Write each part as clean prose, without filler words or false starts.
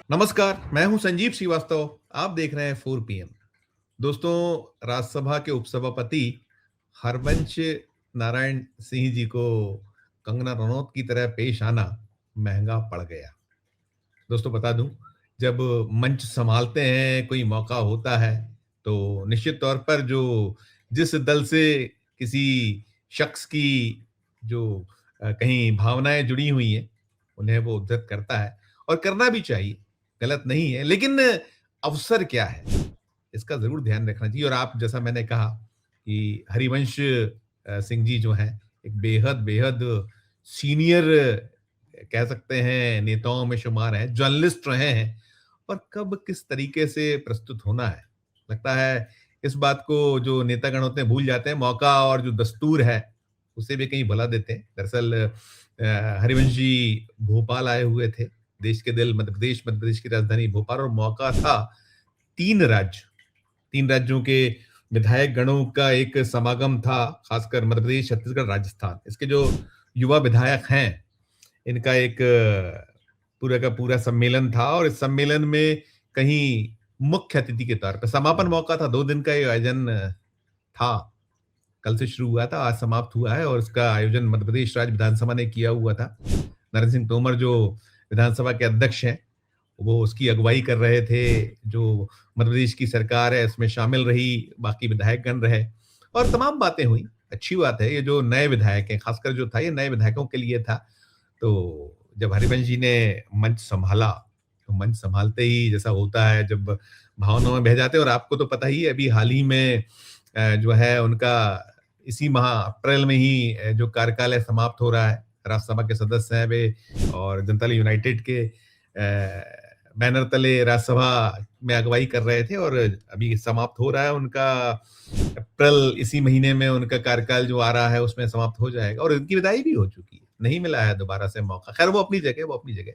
नमस्कार, मैं हूं संजीव श्रीवास्तव। आप देख रहे हैं 4 पीएम। दोस्तों, राज्यसभा के उपसभापति हरवंश नारायण सिंह जी को कंगना रनौत की तरह पेश आना महंगा पड़ गया। दोस्तों, बता दूं, जब मंच संभालते हैं, कोई मौका होता है, तो निश्चित तौर पर जो जिस दल से किसी शख्स की जो कहीं भावनाएं जुड़ी हुई हैं, उन्हें वो उद्धृत करता है और करना भी चाहिए, गलत नहीं है। लेकिन अवसर क्या है, इसका ज़रूर ध्यान रखना चाहिए। और आप, जैसा मैंने कहा कि हरिवंश सिंह जी जो हैं, एक बेहद सीनियर कह सकते हैं नेताओं में शुमार हैं, जर्नलिस्ट रहे हैं और कब किस तरीके से प्रस्तुत होना है। लगता है इस बात को जो नेतागण होते हैं भूल जाते हैं, मौका और जो दस्तूर है, उसे भी कहीं भुला देते हैं। दरअसल हरिवंश जी भोपाल आए हुए थे, देश के दिल मध्य प्रदेश की राजधानी भोपाल, और मौका था 3 राज्य, 3 राज्यों के विधायक गणों का एक समागम था, खासकर मध्य प्रदेश, छत्तीसगढ़, राजस्थान। इसके जो युवा विधायक हैं, इनका एक पूरा का पूरा सम्मेलन था और इस सम्मेलन में कहीं मुख्य अतिथि के तौर पे समापन मौका था। 2 दिन का ये आयोजन था। कल से शुरू हुआ था, आज समाप्त हुआ है और इसका आयोजन मध्य प्रदेश राज्य विधानसभा ने किया हुआ था। नरेंद्र सिंह तोमर जो विधानसभा के अध्यक्ष हैं, वो उसकी अगुवाई कर रहे थे। जो मध्य प्रदेश की सरकार है, इसमें शामिल रही, बाकी विधायकगण रहे और तमाम बातें हुई। अच्छी बात है, ये जो नए विधायक हैं, खासकर जो था, ये नए विधायकों के लिए था। तो जब हरिवंश जी ने मंच सँभाला, तो मंच सँभालते ही जैसा होता है, जब भावनाओं में बह जाते हैं, और आपको तो पता ही है, अभी हाल ही में जो है उनका इसी माह अप्रैल में ही जो कार्यकाल है समाप्त हो रहा है। राज्यसभा के सदस्य हैं वे और जनता दल यूनाइटेड के बैनर तले राज्यसभा में अगुवाई कर रहे थे और अभी समाप्त हो रहा है उनका। अप्रैल इसी महीने में उनका कार्यकाल जो आ रहा है उसमें समाप्त हो जाएगा और उनकी विदाई भी हो चुकी है। नहीं मिला है दोबारा से मौका। खैर, वो अपनी जगह, वो अपनी जगह।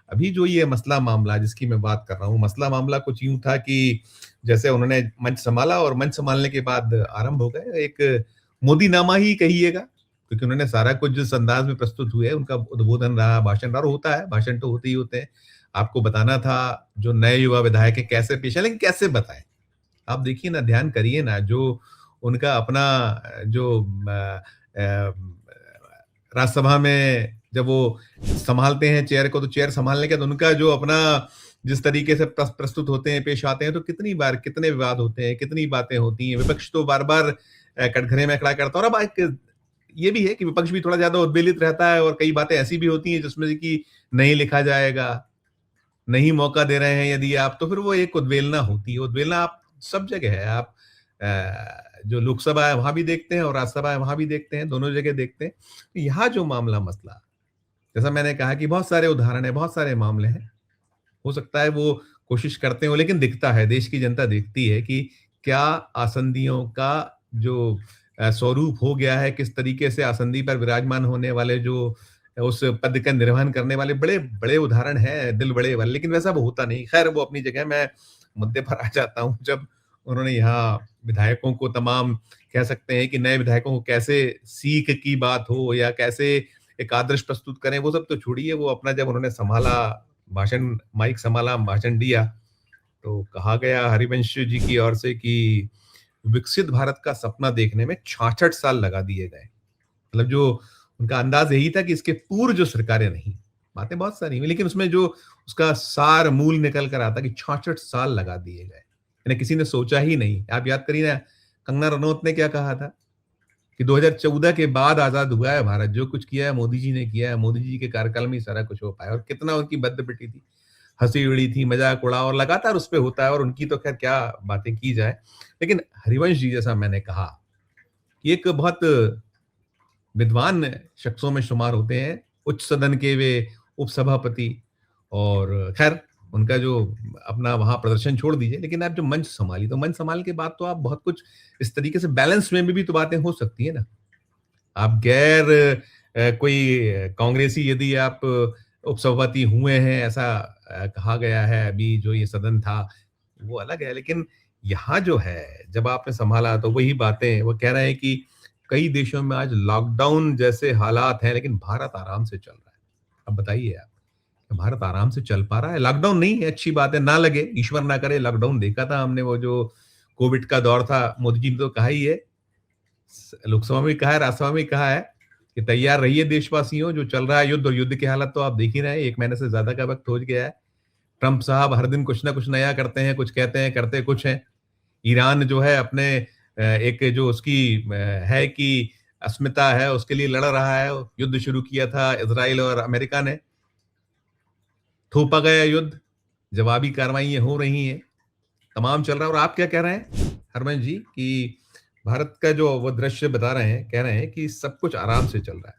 अभी जो ये मसला मामला जिसकी मैं बात कर रहा हूँ, मसला मामला कुछ यूँ था कि जैसे उन्होंने मंच सँभाला और मंच सँभालने के बाद आरंभ हो गए एक मोदीनामा ही कहिएगा, क्योंकि उन्होंने सारा कुछ जिस अंदाज में प्रस्तुत हुए, उनका उद्बोधन रहा, भाषण रहा, और होता है, भाषण तो होते ही होते हैं। आपको बताना था, जो नए युवा विधायक हैं कैसे पेश आए, लेकिन कैसे बताएँ? आप देखिए ना, ध्यान करिए ना, जो उनका अपना जो राज्यसभा में जब वो सँभालते हैं चेयर को, तो चेयर सँभालने के बाद उनका जो अपना जिस तरीके से प्रस्तुत होते हैं, पेश आते हैं, तो कितनी बार कितने विवाद होते हैं, कितनी बातें होती हैं। विपक्ष तो बार-बार कटघरे में खड़ा करता है और अब एक ये भी है कि विपक्ष भी थोड़ा ज़्यादा उद्वेलित रहता है और कई बातें ऐसी भी होती हैं जिसमें से कि नहीं लिखा जाएगा, नहीं मौका दे रहे हैं यदि आप, तो फिर वो एक उद्वेलना होती है। उद्वेलना आप सब जगह है। आप जो लोकसभा है वहाँ भी देखते हैं और राज्यसभा है वहाँ भी देखते हैं, दोनों जगह देखते हैं। तो यहाँ जो मामला मसला, जैसा मैंने कहा कि बहुत सारे उदाहरण हैं, बहुत सारे मामले हैं। हो सकता है वो कोशिश करते हों, लेकिन दिखता है, देश की जनता देखती है कि क्या आसंदियों का जो स्वरूप हो गया है, किस तरीके से आसंदी पर विराजमान होने वाले जो उस पद का निर्वहन करने वाले बड़े-बड़े उदाहरण हैं, दिल बड़े वाले, लेकिन वैसा वो होता नहीं। खैर, वो अपनी जगह। मैं मुद्दे पर आ जाता हूँ। जब उन्होंने यहाँ विधायकों को तमाम कह सकते हैं कि नए विधायकों को कैसे सीख की बात हो या कैसे एक आदर्श प्रस्तुत करें, वो सब तो छोड़िए। वो अपना जब उन्होंने सँभाला भाषण, माइक सँभाला, भाषण दिया, तो कहा गया हरिवंश जी की ओर से कि विकसित भारत का सपना देखने में 66 साल लगा दिए गए। मतलब जो उनका अंदाज़ यही था कि इसके पूर्व जो सरकारें रहीं, बातें बहुत सारी हुई, लेकिन उसमें जो उसका सार मूल निकल कर आता कि 66 साल लगा दिए गए। यानी किसी ने सोचा ही नहीं। आप याद करिए ना, कंगना रनौत ने क्या कहा था कि 2014 के बाद आज़ाद हुआ है भारत, जो कुछ किया है मोदी जी ने किया है, मोदी जी के कार्यकाल में ही सारा कुछ हो पाया, और कितना उनकी बद्द पिटी थी, हँसी उड़ी थी, मज़ाक उड़ा, और लगातार उस पे होता है, और उनकी तो खैर क्या बातें की जाए। लेकिन हरिवंश जी, जैसा मैंने कहा, ये एक बहुत विद्वान शख्सों में शुमार होते हैं, उच्च सदन के वे उपसभापति, और खैर उनका जो अपना वहाँ प्रदर्शन छोड़ दीजिए, लेकिन आप जो मंच सँभाली, तो मंच सँभाल के बाद तो आप बहुत कुछ इस तरीके से बैलेंस वे में भी तो बातें हो सकती हैं ना। आप गैर कोई कांग्रेसी यदि आप उपसभापति हुए हैं, ऐसा कहा गया है, अभी जो ये सदन था, वो अलग है। लेकिन यहाँ जो है, जब आपने सँभाला, तो वही बातें वो कह रहे हैं कि कई देशों में आज लॉकडाउन जैसे हालात हैं, लेकिन भारत आराम से चल रहा है। अब बताइए आप, भारत आराम से चल पा रहा है, लॉकडाउन नहीं है, अच्छी बात है, ना लगे, ईश्वर ना करे लॉकडाउन। देखा था हमने वो जो कोविड का दौर था, मोदी जी ने तो कहा ही है, लोकसभा में भी कहा है, राज्यसभा में भी कहा है कि तैयार रहिए देशवासियों, जो चल रहा है युद्ध, और युद्ध की हालत तो आप देख ही रहे हैं, 1 महीने से ज्यादा का वक्त हो गया है। ट्रंप साहब हर दिन कुछ ना कुछ नया करते हैं, कुछ कहते हैं, करते कुछ हैं। ईरान जो है अपने एक जो उसकी है कि अस्मिता है, उसके लिए लड़ रहा है। युद्ध शुरू किया था इज़राइल और अमेरिका ने, थोपा गया युद्ध, जवाबी कार्रवाइयाँ हो रही हैं, तमाम चल रहा है। और आप क्या कह रहे हैं हरमन जी कि भारत का जो वो दृश्य बता रहे हैं, कह रहे हैं कि सब कुछ आराम से चल रहा है।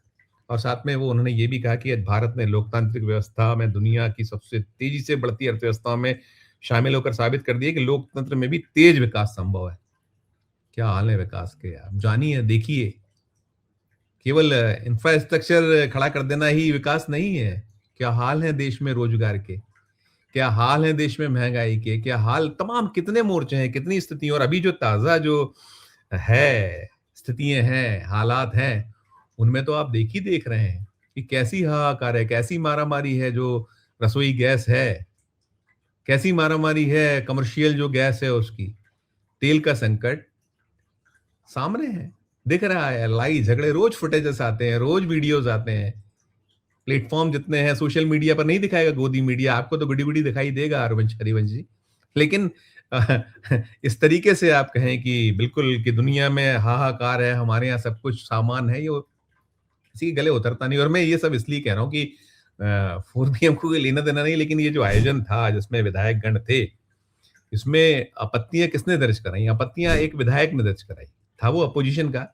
और साथ में वो उन्होंने ये भी कहा कि आज भारत ने लोकतांत्रिक व्यवस्था में दुनिया की सबसे तेज़ी से बढ़ती अर्थव्यवस्थाओं में शामिल होकर साबित कर दिया कि लोकतंत्र में भी तेज़ विकास संभव है। क्या हाल है विकास के, आप जानिए, देखिए। केवल इंफ्रास्ट्रक्चर खड़ा कर देना ही विकास नहीं है। क्या हाल है देश में रोजगार के, क्या हाल है देश में महंगाई के, क्या हाल, तमाम कितने मोर्चे हैं, कितनी स्थितियां। और अभी जो ताजा जो है स्थितियां हैं, हालात हैं, उनमें तो आप देख रहे हैं कि कैसी हाहाकार है, कैसी मारामारी है जो रसोई गैस है, कैसी मारामारी है कमर्शियल जो गैस है उसकी, तेल का संकट सामने है, दिख रहा है, लड़ाई झगड़े रोज फुटेजेस आते हैं, रोज वीडियोस आते हैं। प्लेटफॉर्म जितने हैं सोशल मीडिया पर नहीं दिखाएगा, गोदी मीडिया आपको तो गुडी गुडी दिखाई देगा हरिवंश जी। लेकिन इस तरीके से आप कहें कि बिल्कुल कि दुनिया में हाहाकार है, हमारे यहाँ सब कुछ सामान है, ये किसी के गले उतरता नहीं। और मैं ये सब इसलिए कह रहा हूँ कि 4PM को कोई लेना देना नहीं, लेकिन ये जो आयोजन था जिसमें विधायक गण थे, इसमें आपत्तियां किसने दर्ज कराई? आपत्तियां एक विधायक ने दर्ज कराई, था वो अपोजिशन का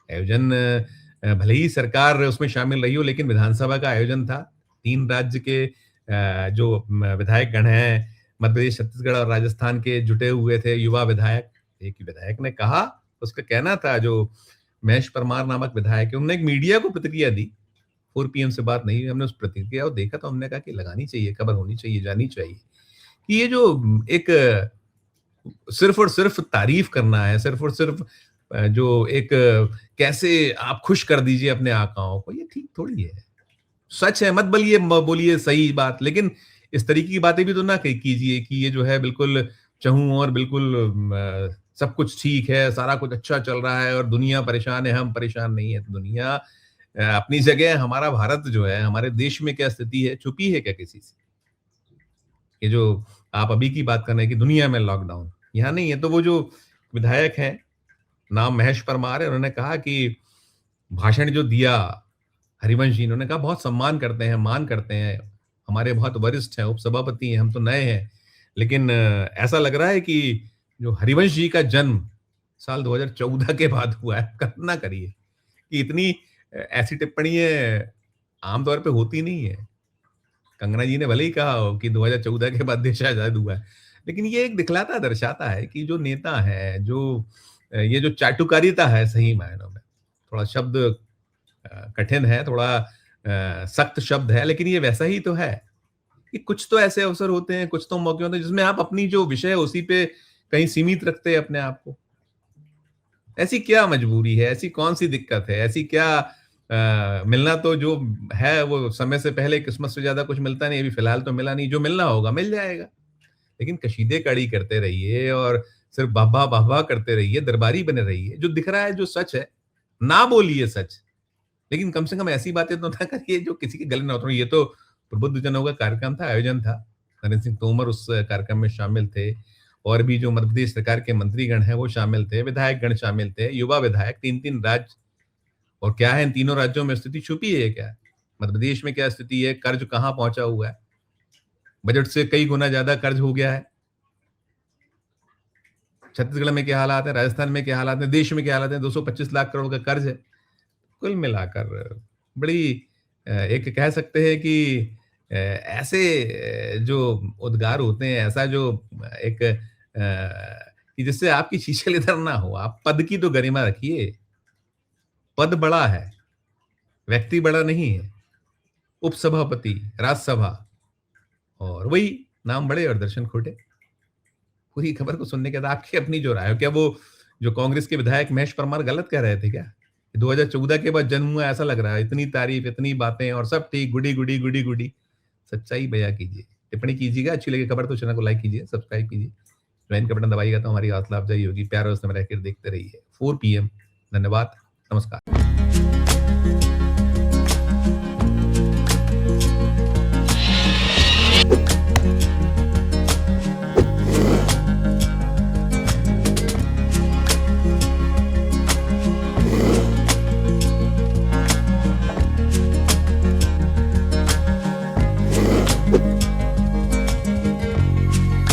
आयोजन। भले ही सरकार उसमें शामिल रही हो, लेकिन विधानसभा का आयोजन था। 3 राज्य के जो विधायक गण हैं, मध्य प्रदेश, छत्तीसगढ़ और राजस्थान के, जुटे हुए थे युवा विधायक। एक विधायक ने कहा, उसका कहना था, जो महेश परमार नामक विधायक है, उन्होंने एक मीडिया को प्रतिक्रिया दी। 4PM से बात नहीं हुई, हमने उस प्रतिक्रिया को देखा तो हमने कहा कि लगानी चाहिए, खबर होनी चाहिए, जानी चाहिए कि ये जो एक सिर्फ और सिर्फ तारीफ करना है, सिर्फ और सिर्फ जो एक कैसे आप खुश कर दीजिए अपने आकाओं को, ये ठीक थोड़ी है। सच है, मत बोलिए सही बात, लेकिन इस तरीके की बातें भी तो ना कीजिए कि ये जो है बिल्कुल चहूँ और बिल्कुल सब कुछ ठीक है, सारा कुछ अच्छा चल रहा है और दुनिया परेशान है, हम परेशान नहीं है। दुनिया अपनी जगह है, हमारा भारत जो है, हमारे देश में क्या स्थिति है, छुपी है क्या किसी से? ये जो आप अभी की बात कर रहे हैं कि दुनिया में लॉकडाउन, यहाँ नहीं है। तो वो जो विधायक हैं, नाम महेश परमार है, उन्होंने कहा कि भाषण जो दिया हरिवंश जी, उन्होंने कहा बहुत सम्मान करते हैं, मान करते हैं, हमारे बहुत वरिष्ठ हैं, उपसभापति हैं, हम तो नए हैं। लेकिन ऐसा लग रहा है कि जो हरिवंश जी का जन्म साल 2014 के बाद हुआ है, कल्पना करिए कि इतनी ऐसी टिप्पणियाँ आमतौर पे होती नहीं है। कंगना जी ने भले ही कहा हो कि 2014 के बाद देश आज़ाद हुआ है, लेकिन ये एक दिखलाता दर्शाता है कि जो नेता है, जो ये जो चाटुकारिता है सही मायनों में, थोड़ा शब्द कठिन है, थोड़ा सख्त शब्द है, लेकिन ये वैसा ही तो है कि कुछ तो ऐसे अवसर होते हैं, कुछ तो मौके होते हैं जिसमें आप अपनी जो विषय है उसी पे कहीं सीमित रखते हैं अपने आप को। ऐसी क्या मजबूरी है? ऐसी कौन-सी दिक्कत है? ऐसी क्या मिलना तो जो है वो समय से पहले किस्मत से ज़्यादा कुछ मिलता नहीं, अभी फिलहाल तो मिला नहीं, जो मिलना होगा मिल जाएगा। लेकिन कशीदे-कड़ी करते रहिए और सिर्फ वाह-वाह करते रहिए, दरबारी बने रहिए। जो दिख रहा है, जो सच है, ना बोलिए सच, लेकिन कम से कम ऐसी बातें तो ना करिए जो किसी के गले ना उतरे। ये तो प्रबुद्धजनों का कार्यक्रम था, आयोजन था। नरेंद्र सिंह तोमर उस कार्यक्रम में शामिल थे और भी जो मध्य प्रदेश सरकार के मंत्रीगण हैं वो शामिल थे, विधायकगण शामिल थे, युवा विधायक, 3-3 राज्य। और क्या है इन तीनों राज्यों में स्थिति छुपी है क्या? मध्य प्रदेश में क्या स्थिति है? कर्ज कहाँ पहुँचा हुआ है? बजट से कई गुना ज़्यादा कर्ज हो गया है। छत्तीसगढ़ में क्या हालात है, राजस्थान में क्या हालात है, देश में क्या हालात है, 225 लाख करोड़ का कर्ज है। कुल मिलाकर बड़ी एक कह सकते हैं कि ऐसे जो उद्गार होते हैं, ऐसा जो एक कि जिससे आपकी शीशे इधर ना हो। आप पद की तो गरिमा रखिए। पद बड़ा है, व्यक्ति बड़ा नहीं है। उपसभापति, राज्यसभा, और वही नाम बड़े और दर्शन खोटे। पूरी खबर को सुनने के बाद आपकी अपनी जो राय हो, क्या वो जो कांग्रेस के विधायक महेश परमार गलत कह रहे थे क्या? 2014 के बाद जन्म हुआ ऐसा लग रहा है, इतनी तारीफ, इतनी बातें और सब ठीक, गुडी गुडी गुडी गुडी। सच्चाई बयां कीजिए। टिप्पणी कीजिएगा, अच्छी लगे खबर तो चैनल को लाइक कीजिए, सब्सक्राइब कीजिए, ज्वाइन का बटन दबाइएगा तो हमारी हौसला अफजाई होगी। प्यार और उसमें रहकर देखते रहिए 4 PM। धन्यवाद, नमस्कार।